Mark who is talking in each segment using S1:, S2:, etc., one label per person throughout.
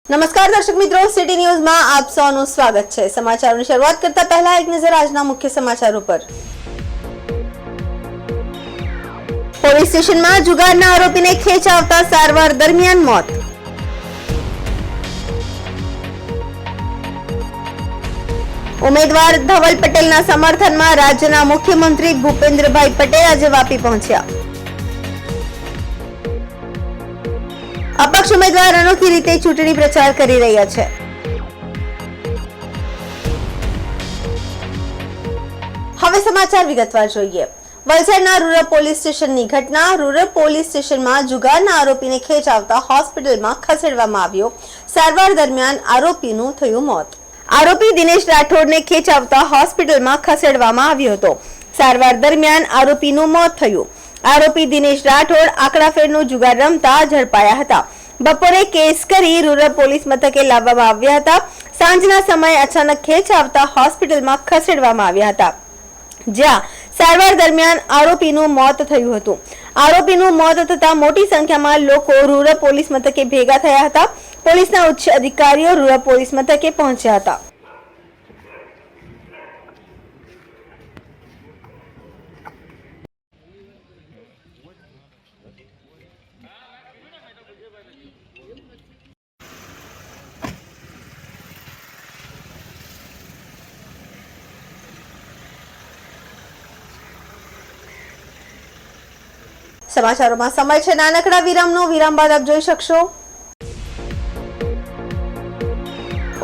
S1: નમસ્કાર દર્શક મિત્રો, સિટી ન્યૂઝમાં આપ સૌનું સ્વાગત છે। સમાચારોની શરૂઆત કરતા પહેલા એક નજર આજના મુખ્ય સમાચારો પર। પોલીસ સ્ટેશનમાં જુગારના આરોપીને ખેંચ આવતા સારવાર દરમિયાન મોત। ઉમેદવાર ધવલ પટેલના સમર્થનમાં રાજ્યના મુખ્યમંત્રી ભૂપેન્દ્રભાઈ પટેલ આજે વાપી પહોંચ્યા। અપક્ષ ઉમેદવાર અનોખી રીતે ચૂંટણી પ્રચાર કરી રહ્યા છે। હવે સમાચાર વિગતવાર જોઈએ। વલસાડના રૂરલ પોલીસ સ્ટેશનની ઘટના। રૂરલ પોલીસ સ્ટેશનમાં જુગારના આરોપીને ખેંચ આવતા હોસ્પિટલમાં ખસેડવામાં આવ્યો। સારવાર દરમિયાન આરોપીનું થયું મોત। આરોપી દિનેશ રાઠોડને ખેંચ આવતા હોસ્પિટલમાં ખસેડવામાં આવ્યો હતો। સારવાર દરમિયાન આરોપીનું મોત થયું। આરોપી દિનેશ રાઠોડ આંકડાફેરનો જુગાર રમતા ઝડપાયા હતા। બપોરે કેસ કરી રૂરલ પોલીસ મથકે લાવવામાં આવ્યા હતા। સાંજના સમયે અચાનક ખેંચ આવતા હોસ્પિટલમાં ખસેડવામાં આવ્યા હતા, જ્યાં સારવાર દરમિયાન આરોપીનું મોત થયું હતું। આરોપીનું મોત થતા મોટી સંખ્યામાં લોકો રૂરલ પોલીસ મથકે ભેગા થયા હતા। પોલીસના ઉચ્ચ અધિકારીઓ રૂરલ પોલીસ મથકે પહોંચ્યા હતા। સમાચારોમાં સમય છે નાનકડા વિરામનો। વિરામ બાદ આપ જોઈ શકશો।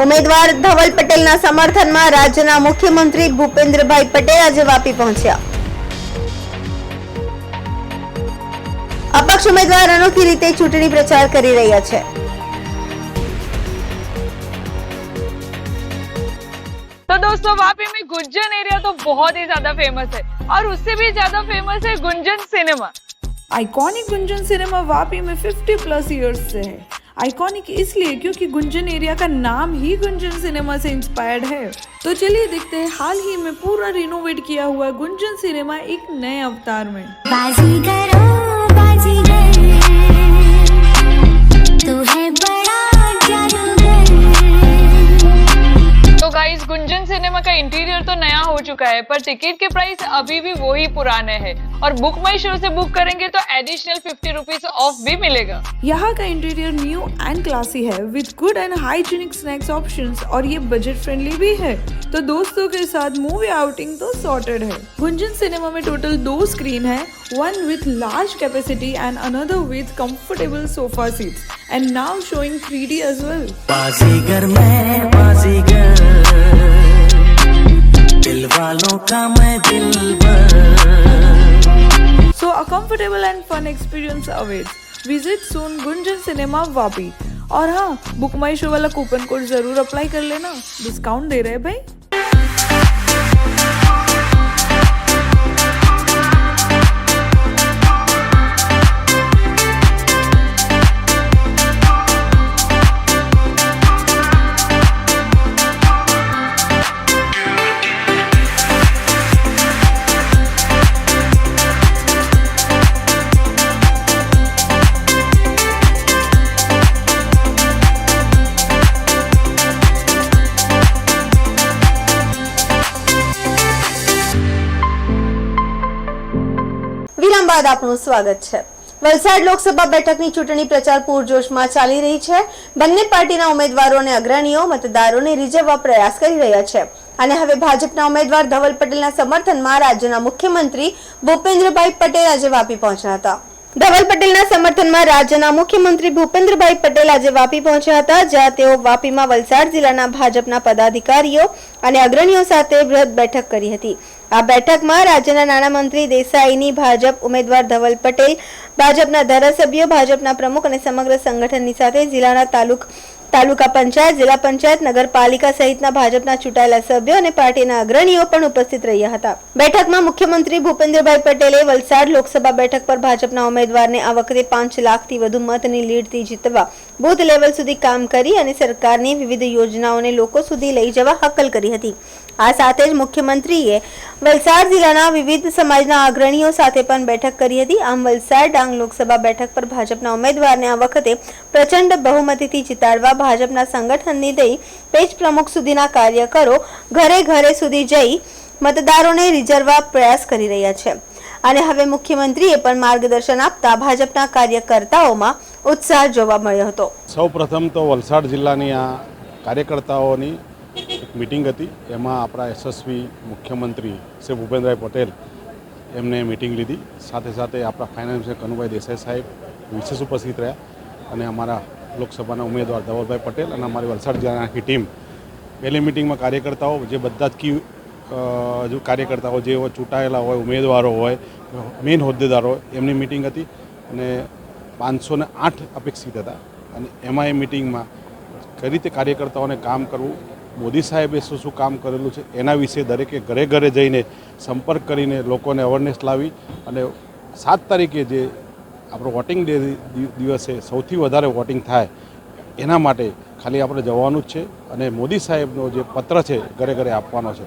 S1: ઉમેદવાર ધવલ પટેલના સમર્થનમાં રાજ્યના મુખ્યમંત્રી ભૂપેન્દ્રભાઈ પટેલ આજે વાપી પહોંચ્યા। અપક્ષ ઉમેદવાર અનોખી રીતે ચૂંટણી પ્રચાર કરી રહ્યા છે।
S2: तो दोस्तों वापी में गुंजन एरिया तो बहुत ही ज्यादा फेमस है और उससे भी ज्यादा फेमस है Gunjan cinema.
S3: Iconic Gunjan cinema Vapi में 50 प्लस ईयर्स से है। आइकॉनिक इसलिए क्योंकि गुंजन एरिया का नाम ही गुंजन सिनेमा से इंस्पायर्ड है। तो चलिए देखते हैं हाल ही में पूरा रिनोवेट किया हुआ गुंजन सिनेमा एक नए अवतार में।
S4: बाजीगर तू है बड़ा जादूगर।
S2: तो गाइस गुंजन सिनेमा का इंटीरियर तो नया हो चुका है, पर टिकट के प्राइस अभी भी वही पुराने हैं और बुक माई शो से बुक करेंगे तो एडिशनल 50 रुपीज ऑफ भी मिलेगा।
S3: यहाँ का इंटीरियर न्यू एंड क्लासी है with good and hygienic snacks options और ये बजट फ्रेंडली भी है, तो दोस्तों के साथ मूवी आउटिंग तो सॉर्टेड है। गुंजन सिनेमा में टोटल 2 स्क्रीन है, one with large capacity and another with comfortable sofa seats and now showing 3D as well.
S5: बाजीगर मैं बाजीगर, दिल वालों का मैं दिलबर।
S3: So a comfortable and fun experience awaits. Visit soon Gunjan cinema Vapi. और हाँ, बुक माई शो वाला कूपन कोड जरूर अप्लाई कर लेना, डिस्काउंट दे रहे हैं भाई।
S1: વિરામ બાદ આપનું સ્વાગત છે। વલસાડ લોકસભા બેઠકની ચૂંટણી પ્રચાર પૂરજોશમાં ચાલી રહી છે। બંને પાર્ટીના ઉમેદવારો અને અગ્રણીઓ મતદારોને રીઝવવા પ્રયાસ કરી રહ્યા છે અને હવે ભાજપના ઉમેદવાર ધવલ પટેલના સમર્થનમાં રાજ્યના મુખ્યમંત્રી ભૂપેન્દ્રભાઈ પટેલ આજે વાપી પહોંચ્યા હતા। ધવલ પટેલના સમર્થનમાં રાજ્યના મુખ્યમંત્રી ભૂપેન્દ્રભાઈ પટેલ આજે વાપી પહોંચ્યા હતા, જ્યાં તેઓ વાપીમાં વલસાડ જિલ્લાના ભાજપના પદાધિકારીઓ અને અગ્રણીઓ સાથે બૃહદ બેઠક કરી હતી। આ બેઠકમાં રાજ્યના નાણામંત્રી દેસાઈની, ભાજપ ઉમેદવાર ધવલ પટેલ, ભાજપના ધારાસભ્યો, ભાજપના પ્રમુખ અને સમગ્ર સંગઠનની સાથે જિલ્લાના તાલુકા પંચાયત, જિલ્લા પંચાયત, નગરપાલિકા સહિતના ભાજપના ચૂંટાયેલા સભ્યો અને પાર્ટીના અગ્રણીઓ પણ ઉપસ્થિત રહ્યા હતા। બેઠકમાં મુખ્યમંત્રી ભૂપેન્દ્રભાઈ પટેલે વલસાડ લોકસભા બેઠક પર ભાજપના ઉમેદવારને આ વખતે 5 લાખથી વધુ મતની લીડથી જીતવા બૂથ લેવલ સુધી કામ કરી અને સરકારની વિવિધ યોજનાઓને લોકો સુધી લઈ જવા હાકલ કરી હતી। આ સાથે જ મુખ્યમંત્રીએ વલસાડ જિલ્લાના વિવિધ સમાજના અગ્રણીઓ સાથે પણ બેઠક કરી હતી. આમ વલસાડ ડાંગ લોકસભા બેઠક પર ભાજપના ઉમેદવારને આ વખતે પ્રચંડ બહુમતીથી જીતાડવા ભાજપના સંગઠનની દઈ પેજ પ્રમુખ સુધીના કાર્યકરો ઘરે ઘરે સુધી જઈ મતદારોને રીઝવવા પ્રયાસ કરી રહ્યા છે. અને હવે મુખ્યમંત્રીએ પણ માર્ગદર્શન આપતા ભાજપના કાર્યકર્તાઓમાં ઉત્સાહ જોવા મળ્યો હતો.
S6: સૌપ્રથમ તો વલસાડ જિલ્લાની આ કાર્યકર્તાઓની એક મિટિંગ હતી. એમાં આપણા યશસ્વી મુખ્યમંત્રી શ્રી ભૂપેન્દ્રભાઈ પટેલ એમને મિટિંગ લીધી. સાથે સાથે આપણા ફાઇનાન્સ મિનિસ્ટર કનુભાઈ દેસાઈ સાહેબ વિશેષ ઉપસ્થિત રહ્યા અને અમારા લોકસભાના ઉમેદવાર ધવલભાઈ પટેલ અને અમારી વલસાડ જિલ્લાની આખી ટીમ. પહેલી મિટિંગમાં કાર્યકર્તાઓ જે બધા જ કી કાર્યકર્તાઓ જે ચૂંટાયેલા હોય, ઉમેદવારો હોય, મેઇન હોદ્દેદારો એમની મિટિંગ હતી અને 508 અપેક્ષિત હતા. અને એમાં એ મિટિંગમાં કઈ રીતે કાર્યકર્તાઓને કામ કરવું, મોદી સાહેબે શું શું કામ કરેલું છે એના વિશે દરેકે ઘરે ઘરે જઈને સંપર્ક કરીને લોકોને અવેરનેસ લાવી અને 7 તારીખે જે આપણો વોટિંગ ડે દિવસે સૌથી વધારે વોટિંગ થાય એના માટે ખાલી આપણે જવાનું જ છે અને મોદી સાહેબનો જે પત્ર છે ઘરે ઘરે આપવાનો છે.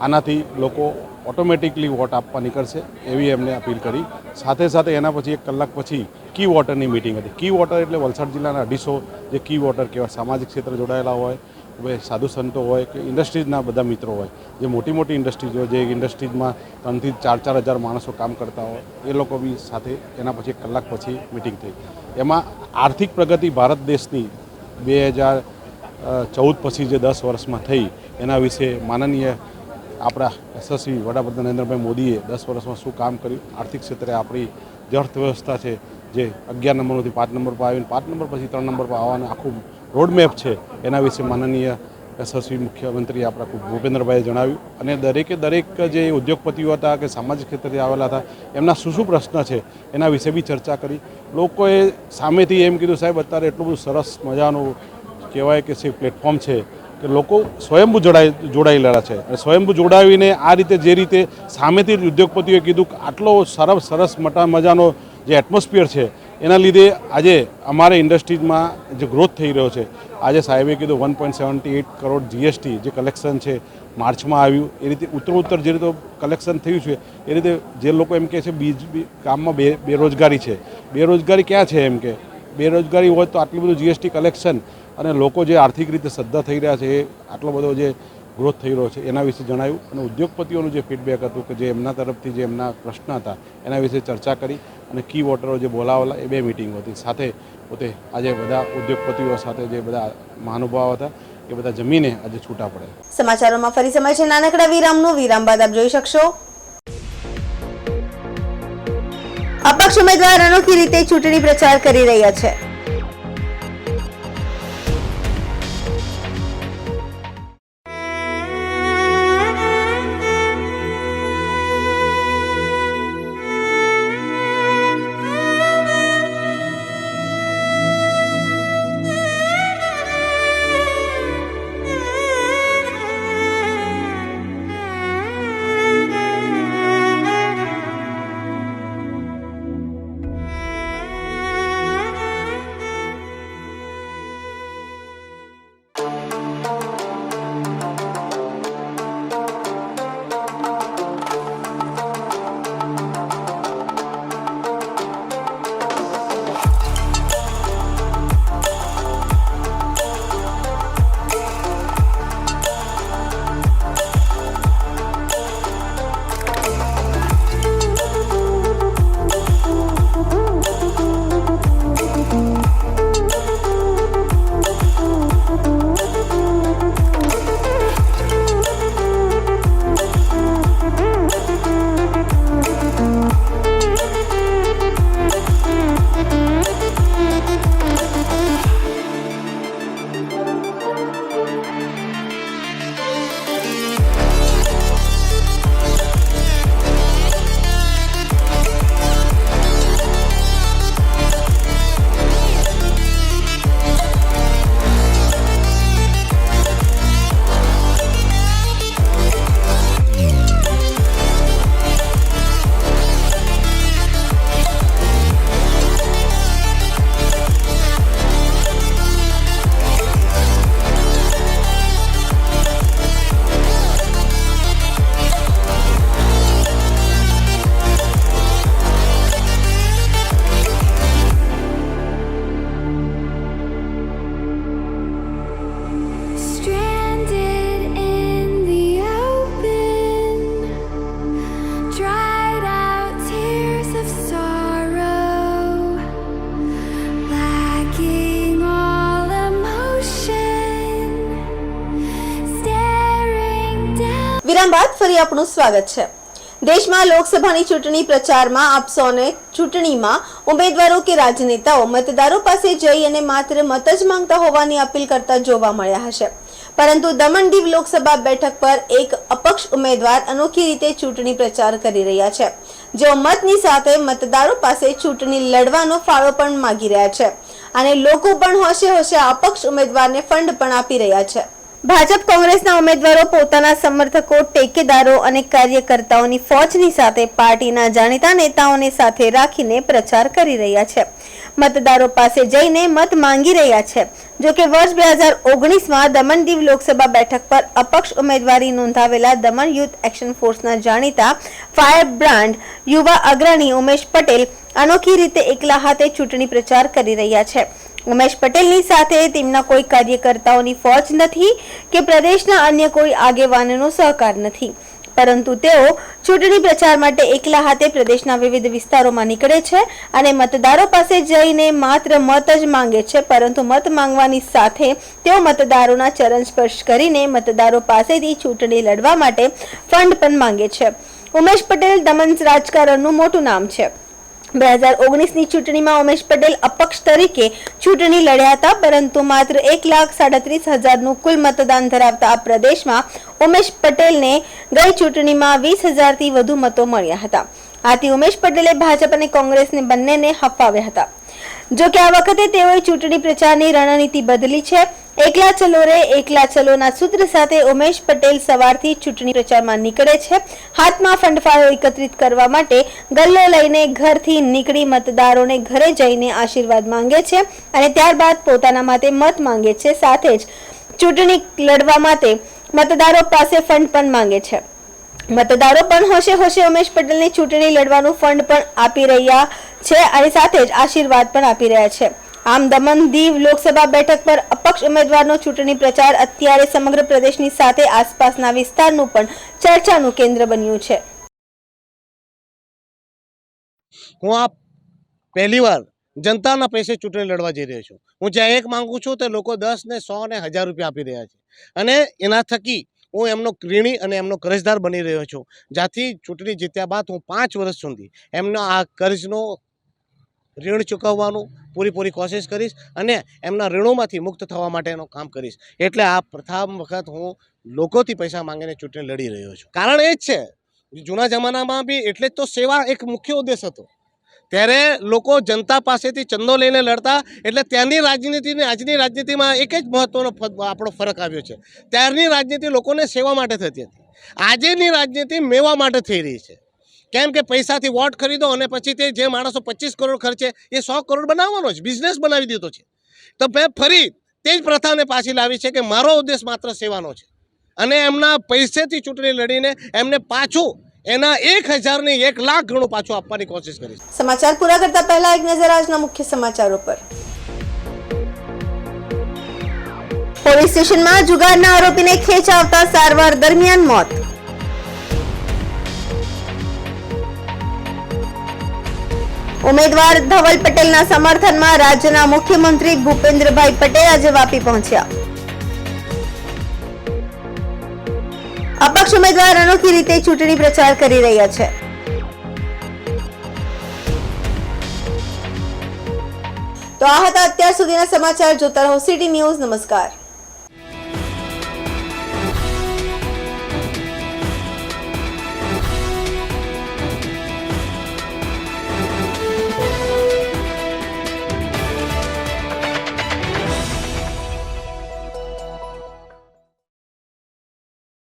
S6: આનાથી લોકો ઓટોમેટિકલી વોટ આપવા નીકળશે એવી એમને અપીલ કરી. સાથે સાથે એના પછી 1 કલાક પછી કી વોટરની મિટિંગ હતી. કી વોટર એટલે વલસાડ જિલ્લાના 250 જે કી વોટર કહેવાય, સામાજિક ક્ષેત્રે જોડાયેલા હોય, હવે સાધુ સંતો હોય કે ઇન્ડસ્ટ્રીઝના બધા મિત્રો હોય, જે મોટી મોટી ઇન્ડસ્ટ્રીઝ હોય, જે ઇન્ડસ્ટ્રીઝમાં 3 થી 4 હજાર માણસો કામ કરતા હોય, એ લોકો બી સાથે એના પછી 1 કલાક પછી મિટિંગ થઈ. એમાં આર્થિક પ્રગતિ ભારત દેશની 2014 પછી જે 10 વર્ષમાં થઈ એના વિશે માનનીય આપણા યશસ્વી વડાપ્રધાન નરેન્દ્રભાઈ મોદીએ 10 વર્ષમાં શું કામ કર્યું, આર્થિક ક્ષેત્રે આપણી જે અર્થવ્યવસ્થા છે જે 11 નંબરથી 5 નંબર પર આવીને 5 નંબર પછી 3 નંબર પર આવવાનું આખું રોડમેપ છે એના વિશે માનનીય યશસ્વી મુખ્યમંત્રી આપણા ભૂપેન્દ્રભાઈએ જણાવ્યું. અને દરેક જે ઉદ્યોગપતિઓ હતા કે સામાજિક ક્ષેત્રથી આવેલા હતા એમના શું પ્રશ્ન છે એના વિશે બી ચર્ચા કરી. લોકોએ સામેથી એમ કીધું, સાહેબ અત્યારે એટલું બધું સરસ મજાનું કહેવાય કે છે પ્લેટફોર્મ છે કે લોકો સ્વયંભૂ જોડાયેલા છે અને સ્વયંભૂ જોડાવીને આ રીતે જે રીતે સામેથી ઉદ્યોગપતિઓએ કીધું કે આટલો સરસ મજાનો જે એટમોસ્ફિયર છે એના લીધે આજે અમારે ઇન્ડસ્ટ્રીઝમાં જે ગ્રોથ થઈ રહ્યો છે. આજે સાહેબે કીધું 1.78 કરોડ જીએસટી જે કલેક્શન છે માર્ચમાં આવ્યું, એ રીતે ઉત્તરોત્તર જે રીતે કલેક્શન થયું છે એ રીતે જે લોકો એમ કહે છે ગામમાં બેરોજગારી છે, બેરોજગારી ક્યાં છે એમ કે બેરોજગારી હોય તો આટલું બધું જીએસટી કલેક્શન અને લોકો જે આર્થિક રીતે સદ્ધર થઈ રહ્યા છે એ આટલો બધો જે ગ્રોથ થઈ રહ્યો છે એના વિશે જણાવ્યું. અને ઉદ્યોગપતિઓનું જે ફીડબેક હતું કે જે એમના તરફથી જે એમના પ્રશ્ન હતા એના વિશે ચર્ચા કરી અને કી વોટરો જે બોલાવેલા એ 2 મિટિંગો હતી. સાથે પોતે આજે બધા ઉદ્યોગપતિઓ સાથે જે બધા મહાનુભાવો હતા એ બધા જમીને આજે છૂટા પડે.
S1: સમાચારોમાં ફરી સમય છે નાનકડા વિરામનો. વિરામ બાદ આપ જોઈ શકશો અપક્ષ ઉમેદવાર અનોખી રીતે ચૂંટણી પ્રચાર કરી રહ્યા છે. વિરામ બાદ ફરી આપનું સ્વાગત છે. દેશમાં લોકસભાની ચૂંટણી પ્રચારમાં આપ સૌને ચૂંટણીમાં ઉમેદવારો કે રાજનેતાઓ મતદારો પાસે જઈ અને માત્ર મત જ માંગતા હોવાની અપીલ કરતા જોવા મળ્યા હશે, પરંતુ દમણ દીવ લોકસભા બેઠક પર એક અપક્ષ ઉમેદવાર અનોખી રીતે ચૂંટણી પ્રચાર કરી રહ્યા છે, જેઓ મતની સાથે મતદારો પાસે ચૂંટણી લડવાનો ફાળો પણ માંગી રહ્યા છે અને લોકો પણ હોશે હોશે અપક્ષ ઉમેદવારને ફંડ પણ આપી રહ્યા છે. ભાજપ કોંગ્રેસના ઉમેદવારો પોતાના સમર્થકો, ટેકેદારો અને કાર્યકર્તાઓની ફોજની સાથે પાર્ટીના જાણીતા નેતાઓને સાથે રાખીને પ્રચાર કરી રહ્યા છે, મતદારો પાસે જઈને મત માંગી રહ્યા છે. જો કે વર્ષ 2019માં દમણ દીવ લોકસભા બેઠક પર અપક્ષ ઉમેદવારી નોંધાવેલા દમણ યુથ એક્શન ફોર્સના જાણીતા ફાયર બ્રાન્ડ યુવા અગ્રણી ઉમેશ પટેલ અનોખી રીતે એકલા હાથે ચૂંટણી પ્રચાર કરી રહ્યા છે. ઉમેશ પટેલની સાથે તેમના કોઈ કાર્યકર્તાઓની ફોજ નથી કે પ્રદેશના અન્ય કોઈ આગેવાનોનો સહકાર નથી, પરંતુ તેઓ ચૂંટણી પ્રચાર માટે એકલા હાથે પ્રદેશના વિવિધ વિસ્તારોમાં નીકળે છે અને મતદારો પાસે જઈને માત્ર મત જ માંગે છે, પરંતુ મત માંગવાની સાથે તેઓ મતદારોના ચરણ સ્પર્શ કરીને મતદારો પાસેથી ચૂંટણી લડવા માટે ફંડ પણ માંગે છે. ઉમેશ પટેલ દમણ રાજકારણનું મોટું નામ છે. 2019ની ચૂંટણીમાં ઉમેશ પટેલ અપક્ષ તરીકે ચૂંટણી લડ્યા હતા, પરંતુ માત્ર 1,37,000નું કુલ મતદાન ધરાવતા આ પ્રદેશમાં ઉમેશ પટેલને ગઈ ચૂંટણીમાં 20,000થી વધુ મતો મળ્યા હતા. આથી ઉમેશ પટેલે ભાજપ અને કોંગ્રેસને બંનેને હફાવ્યા હતા. જો કે આ વખતે તેઓએ ચૂંટણી પ્રચારની રણનીતિ બદલી છે. એકલા ચલો રે એકલા ચલોના સૂત્ર સાથે ઉમેશ પટેલ સવારથી ચૂંટણી પ્રચારમાં નીકળે છે. હાથમાં ફંડફાળો એકત્રિત કરવા માટે ગલ્લો લઈને ઘરથી નીકળી મતદારોને ઘરે જઈને આશીર્વાદ માંગે છે અને ત્યારબાદ પોતાના માટે મત માંગે છે. સાથે જ ચૂંટણી લડવા માટે મતદારો પાસે ફંડ પણ માંગે છે. મતદારો પણ હોશે હોશે ઉમેશ પટેલની ચૂંટણી લડવાનું ફંડ પણ આપી રહ્યા છે અને સાથે જ આશીર્વાદ પણ આપી રહ્યા છે. આમ દમણ દીવ લોકસભા બેઠક પર અપક્ષ ઉમેદવારનો ચૂંટણી પ્રચાર અત્યારે સમગ્ર પ્રદેશની સાથે આસપાસના વિસ્તારનું પણ ચર્ચાનું કેન્દ્ર બન્યું છે.
S7: હું આ પહેલીવાર જનતાના પૈસે ચૂંટણી લડવા જઈ રહ્યો છું. હું જ્યાં એક માંગુ છું તે લોકો 10 ને 100 ને 1000 રૂપિયા આપી રહ્યા છે અને એના થકી હું એમનો ઋણી અને એમનો કર્જદાર બની રહ્યો છું. જ્યાંથી ચૂંટણી જીત્યા બાદ હું 5 વર્ષ સુધી એમનો આ કર્જનો ઋણ ચૂકવવાનું પૂરી કોશિશ કરીશ અને એમના ઋણોમાંથી મુક્ત થવા માટેનું કામ કરીશ. એટલે આ પ્રથમ વખત હું લોકોથી પૈસા માંગીને ચૂંટણી લડી રહ્યો છું. કારણ એ જ છે, જૂના જમાનામાં બી એટલે જ તો સેવા એક મુખ્ય ઉદ્દેશ હતો. ત્યારે લોકો જનતા પાસેથી ચંદો લઈને લડતા, એટલે ત્યાંની રાજનીતિની આજની રાજનીતિમાં એક જ મહત્વનો આપણો ફરક આવ્યો છે. ત્યારની રાજનીતિ લોકોને સેવા માટે થતી હતી, આજેની રાજનીતિ મેવા માટે થઈ રહી છે. કેમ કે પૈસાથી વોટ ખરીદો અને પછી તે જે માણસો 25 કરોડ ખર્ચે એ 100 કરોડ બનાવવાનો જ બિઝનેસ બનાવી દીધો છે. તો મેં ફરી તે જ પ્રથાને પાછી લાવી છે કે મારો ઉદ્દેશ માત્ર સેવાનો છે અને એમના પૈસેથી ચૂંટણી લડીને એમને પાછું એના 1000 ને 1 લાખ ગણું પાછું આપવાની કોશિશ કરીશ.
S1: સમાચાર પૂરા કરતા પહેલા એક નજર આજના મુખ્ય સમાચારો પર. પોલીસ સ્ટેશનમાં જુગારના આરોપીને ખેંચાવતા સારવાર દરમિયાન મોત. ઉમેદવાર ધવલ પટેલના સમર્થનમાં રાજ્યના મુખ્યમંત્રી ભૂપેન્દ્રભાઈ પટેલ આજે વાપી પહોંચ્યા. અપક્ષ ઉમેદવાર અનોખી રીતે ચૂંટણી પ્રચાર કરી રહ્યા છે. તો આ હતા અત્યાર સુધીના સમાચાર. જોતા રહો સિટી ન્યૂઝ. નમસ્કાર.